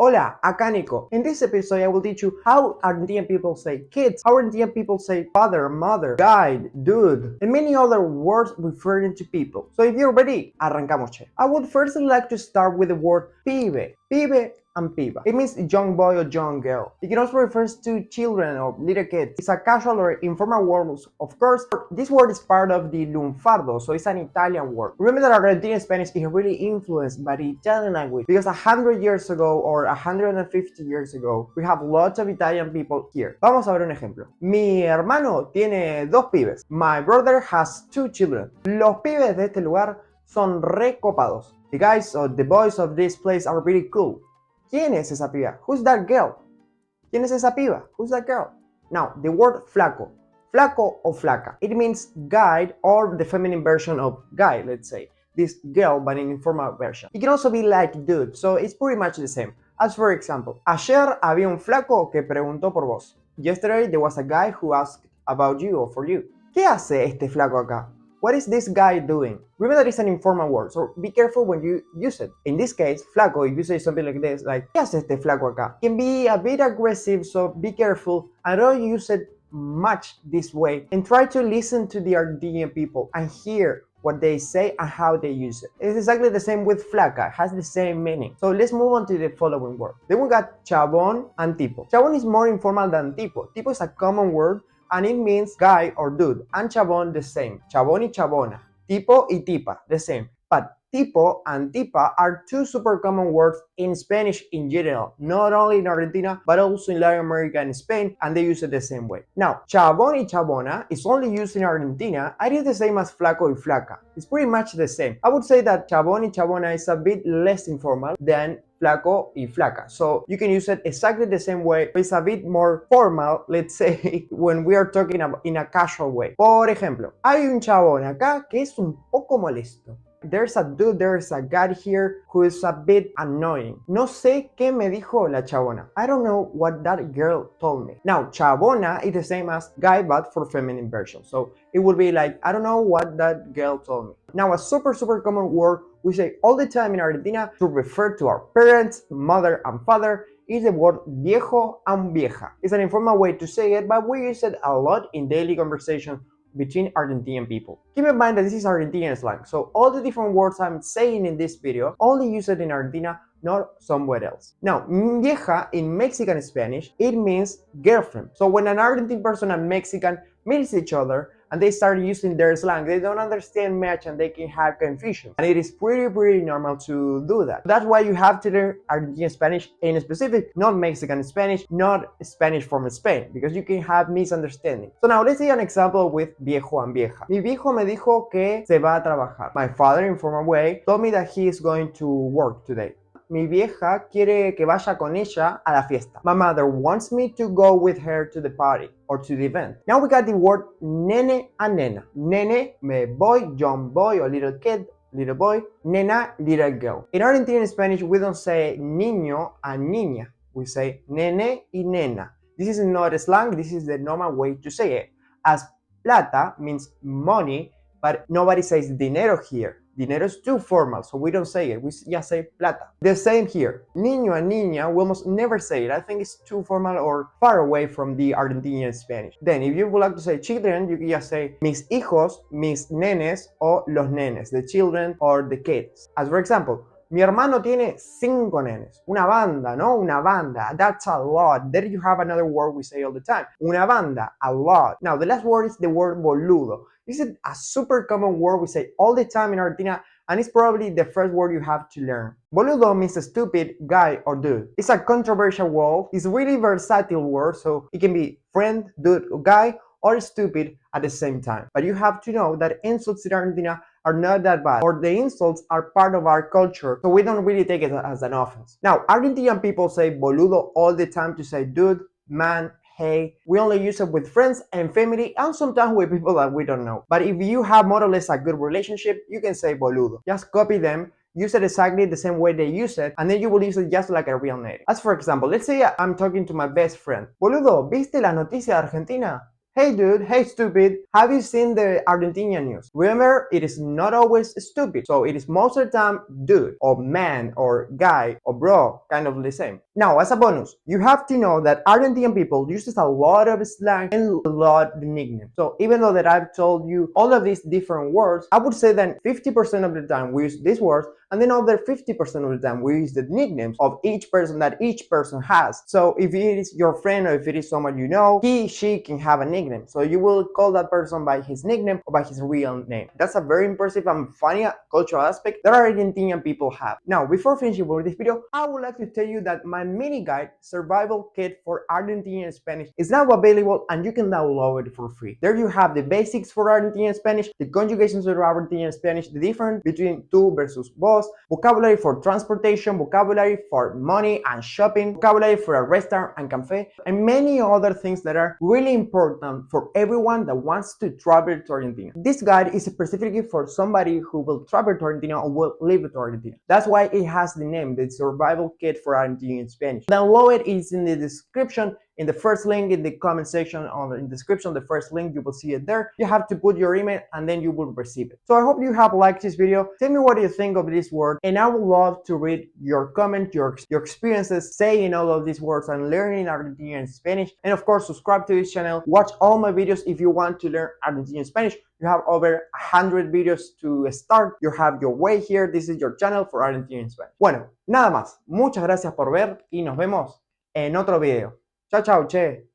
Hola, acá Nico. In this episode, I will teach you how Argentinian people say kids, how Argentinian people say father, mother, guide, dude, and many other words referring to people. So if you're ready, arrancamos, che. I would first like to start with the word pibe. Pibe and piba. It means young boy or young girl. It can also refer to children or little kids. It's a casual or informal word, of course. This word is part of the lunfardo, so it's an Italian word. Remember that Argentinian Spanish is really influenced by the Italian language because 100 years ago or 150 years ago, we have lots of Italian people here. Vamos a ver un ejemplo. Mi hermano tiene dos pibes. My brother has two children. Los pibes de este lugar son recopados. The guys or the boys of this place are really cool. ¿Quién es esa piba? Who's that girl? ¿Quién es esa piba? Who's that girl? Now, the word flaco. Flaco or flaca. It means guide or the feminine version of guy, let's say. This girl, but in informal version. It can also be like dude, so it's pretty much the same. As for example, ayer había un flaco que preguntó por vos. Yesterday there was a guy who asked about you or for you. ¿Qué hace este flaco acá? What is this guy doing? Remember that it's an informal word, so be careful when you use it. In this case, flaco, if you say something like this, like, ¿qué hace este flaco acá? Can be a bit aggressive, so be careful. I don't use it much this way. And try to listen to the Argentinian people and hear what they say and how they use it. It's exactly the same with flaca, it has the same meaning. So let's move on to the following word. Then we got chabón and tipo. Chabón is more informal than tipo. Tipo is a common word and it means guy or dude, and chabón the same. Chabón y chabona. Tipo y tipa, the same. But tipo and tipa are two super common words in Spanish in general, not only in Argentina, but also in Latin America and Spain, and they use it the same way. Now, chabón y chabona is only used in Argentina, and it's the same as flaco y flaca. It's pretty much the same. I would say that chabón y chabona is a bit less informal than flaco y flaca. So you can use it exactly the same way. It's a bit more formal, let's say, when we are talking about in a casual way. Por ejemplo, hay un chabón acá que es un poco molesto. There's a dude, there's a guy here who is a bit annoying. No sé qué me dijo la chabona. I don't know what that girl told me. Now, chabona is the same as guy, but for feminine version. So it would be like, I don't know what that girl told me. Now, a super common word we say all the time in Argentina to refer to our parents, mother and father is the word viejo and vieja. It's an informal way to say it, but we use it a lot in daily conversation between Argentinian people. Keep in mind that this is Argentinian slang, so all the different words I'm saying in this video only use it in Argentina, not somewhere else. Now, vieja in Mexican Spanish, it means girlfriend. So when an Argentine person and Mexican meets each other and they start using their slang, they don't understand much and they can have confusion. And it is pretty normal to do that. That's why you have to learn Argentinian Spanish in specific, not Mexican Spanish, not Spanish from Spain, because you can have misunderstanding. So now let's see an example with viejo and vieja. Mi viejo me dijo que se va a trabajar. My father, in formal way, told me that he is going to work today. Mi vieja quiere que vaya con ella a la fiesta. My mother wants me to go with her to the party or to the event. Now we got the word nene and nena. Nene, boy, young boy or little kid, little boy. Nena, little girl. In Argentinian Spanish, we don't say niño and niña. We say nene y nena. This is not a slang, this is the normal way to say it. As plata means money, but nobody says dinero here. Dinero is too formal, so we don't say it. We just say plata. The same here. Niño and niña, we almost never say it. I think it's too formal or far away from the Argentinian Spanish. Then, if you would like to say children, you can just say mis hijos, mis nenes, or los nenes, the children or the kids. As for example, mi hermano tiene 5 nenes. Una banda, ¿no? Una banda. That's a lot. There you have another word we say all the time. Una banda, a lot. Now, the last word is the word boludo. This is a super common word we say all the time in Argentina, and it's probably the first word you have to learn. Boludo means a stupid guy or dude. It's a controversial word. It's a really versatile word, so it can be friend, dude, or guy, or stupid at the same time. But you have to know that insults in Argentina are not that bad, or the insults are part of our culture, so we don't really take it as an offense. Now, Argentinian people say boludo all the time to say dude, man, hey. We only use it with friends and family and sometimes with people that we don't know. But if you have more or less a good relationship, you can say boludo. Just copy them, use it exactly the same way they use it, and then you will use it just like a real native. As for example, let's say I'm talking to my best friend. Boludo, ¿viste la noticia de Argentina? Hey dude, hey stupid, have you seen the Argentinian news? Remember, it is not always stupid, so it is most of the time dude, or man, or guy, or bro, kind of the same. Now, as a bonus, you have to know that Argentinian people uses a lot of slang and a lot of nicknames. So even though that I've told you all of these different words, I would say that 50% of the time we use these words, and then other 50% of the time we use the nicknames of each person that each person has. So if it is your friend or if it is someone you know, he, she can have a nickname. So you will call that person by his nickname or by his real name. That's a very impressive and funny cultural aspect that Argentinian people have. Now, before finishing with this video, I would like to tell you that my mini guide, Survival Kit for Argentinian Spanish, is now available and you can download it for free. There you have the basics for Argentinian Spanish, the conjugations of Argentinian Spanish, the difference between tú versus vos, vocabulary for transportation, vocabulary for money and shopping, vocabulary for a restaurant and cafe, and many other things that are really important for everyone that wants to travel to Argentina. This guide is specifically for somebody who will travel to Argentina or will live to Argentina. That's why it has the name, the Survival Kit for Argentinian Spanish. Download it is in the description, in the first link in the comment section, or in the description, the first link, you will see it there. You have to put your email and then you will receive it. So I hope you have liked this video. Tell me what you think of this word, and I would love to read your comment, your experiences saying all of these words and learning Argentinian Spanish. And of course, subscribe to this channel, watch all my videos if you want to learn Argentinian Spanish. You have over 100 videos to start. You have your way here. This is your channel for Argentinian Spanish. Bueno, nada más. Muchas gracias por ver y nos vemos en otro video. Chao, chao, che.